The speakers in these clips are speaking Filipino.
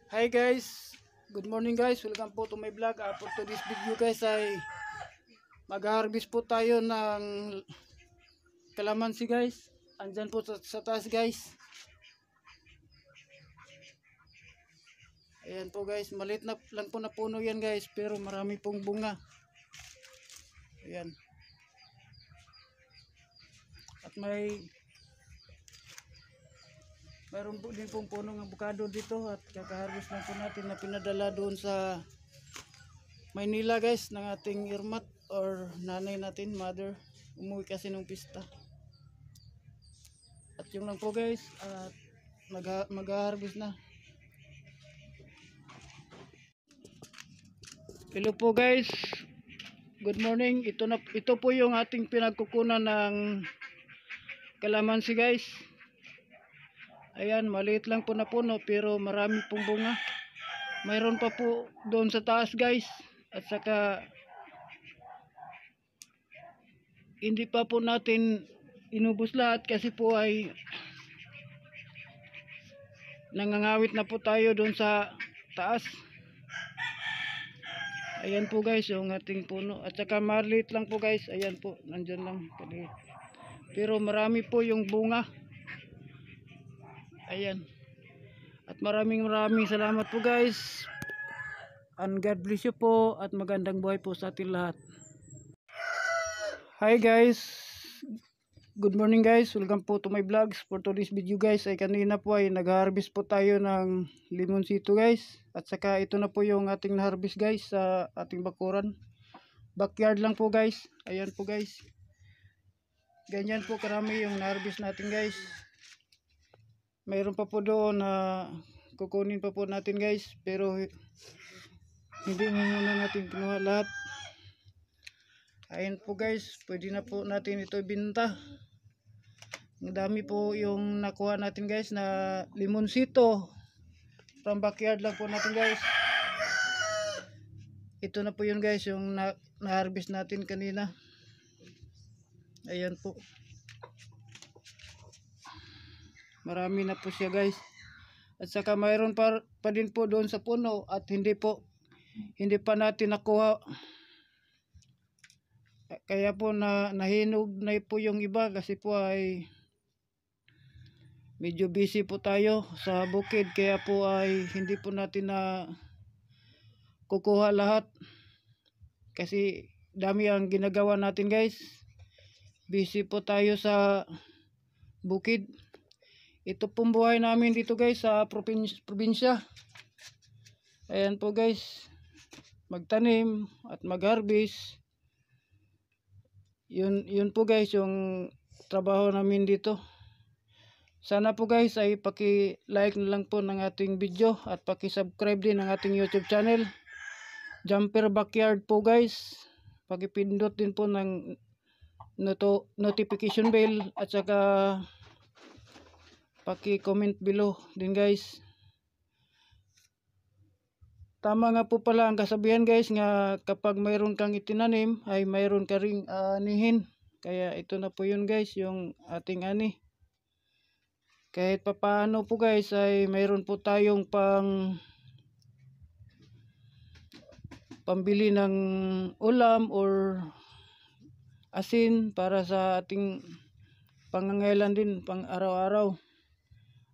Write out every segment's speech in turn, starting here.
Hi guys, good morning guys, welcome po to my vlog. For today's video guys ay mag-harvest po tayo ng kalamansi guys. Andyan po sa taas guys. Ayan po guys, maliit na lang po na puno yan guys, pero marami pong bunga. Ayan. At mayroon po din pong punong avocado dito at kaka-harvest lang po natin na pinadala doon sa Maynila guys ng ating irmat or nanay natin, mother. Umuwi kasi nung pista. At yung lang po guys, at mag-harvest na. Hello po guys. Good morning. Ito po yung ating pinagkukunan ng kalamansi guys. Ayan, maliit lang po na puno pero marami pong bunga. Mayroon pa po doon sa taas guys. At saka hindi pa po natin inubos lahat kasi po ay nangangawit na po tayo doon sa taas. Ayan po guys yung ating puno. At saka maliit lang po guys. Ayan po, nandyan lang kaliit. Pero marami po yung bunga. Ayan. At maraming salamat po guys. And God bless you po. At magandang buhay po sa atin lahat. Hi guys. Good morning guys. Welcome po to my vlogs. For today's video guys ay kanina po ay nag-harvest po tayo ng limonsito guys. At saka ito na po yung ating na-harvest guys sa ating bakuran. Backyard lang po guys. Ayan po guys. Ganyan po karami yung na-harvest natin guys. Mayroon pa po doon na kukunin pa po natin guys. Pero hindi muna natin kinuha lahat. Ayan po guys. Pwede na po natin ito ibenta. Ang dami po yung nakuha natin guys na limonsito. From backyard lang po natin guys. Ito na po yun guys yung na-harvest natin kanina. Ayan po. Marami na po siya guys. At saka mayroon pa din po doon sa puno at hindi pa natin nakuha. Kaya po nahinog na po yung iba kasi po ay medyo busy po tayo sa bukid. Kaya po ay hindi po natin na kukuha lahat. Kasi dami ang ginagawa natin guys. Busy po tayo sa bukid. Ito pong buhay namin dito guys sa probinsya. Ayan po guys. Magtanim at mag-harvest. Yun po guys yung trabaho namin dito. Sana po guys ay paki-like na lang po ng ating video at paki-subscribe din ng ating YouTube channel. Jumper Backyard po guys. Paki-pindot din po ng notification bell at saka paki-comment below din guys. Tama nga po pala ang kasabihan guys nga kapag mayroon kang itinanim ay mayroon ka ring anihin. Kaya ito na po yun guys yung ating ani. Kahit papaano po guys ay mayroon po tayong pambili ng ulam or asin para sa ating pangangailan din pang araw-araw.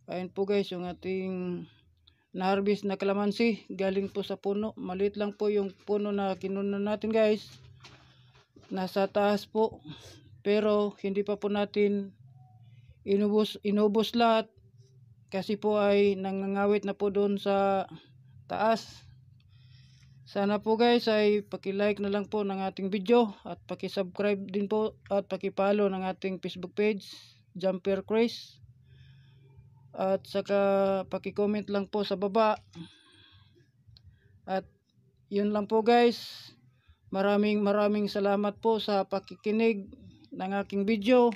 Ayan po guys yung ating na-harvest na kalamansi galing po sa puno. Maliit lang po yung puno na kinunan natin guys. Nasa taas po. Pero hindi pa po natin inubos lahat. Kasi po ay nangangawit na po doon sa taas. Sana po guys ay paki-like na lang po ng ating video. At paki-subscribe din po at paki-follow ng ating Facebook page Jumper Chris. At saka paki-comment lang po sa baba. At yun lang po guys. Maraming salamat po sa pakikinig ng aking video.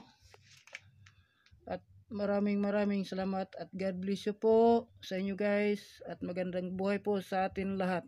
At maraming salamat at God bless you po sa inyo guys. At magandang buhay po sa atin lahat.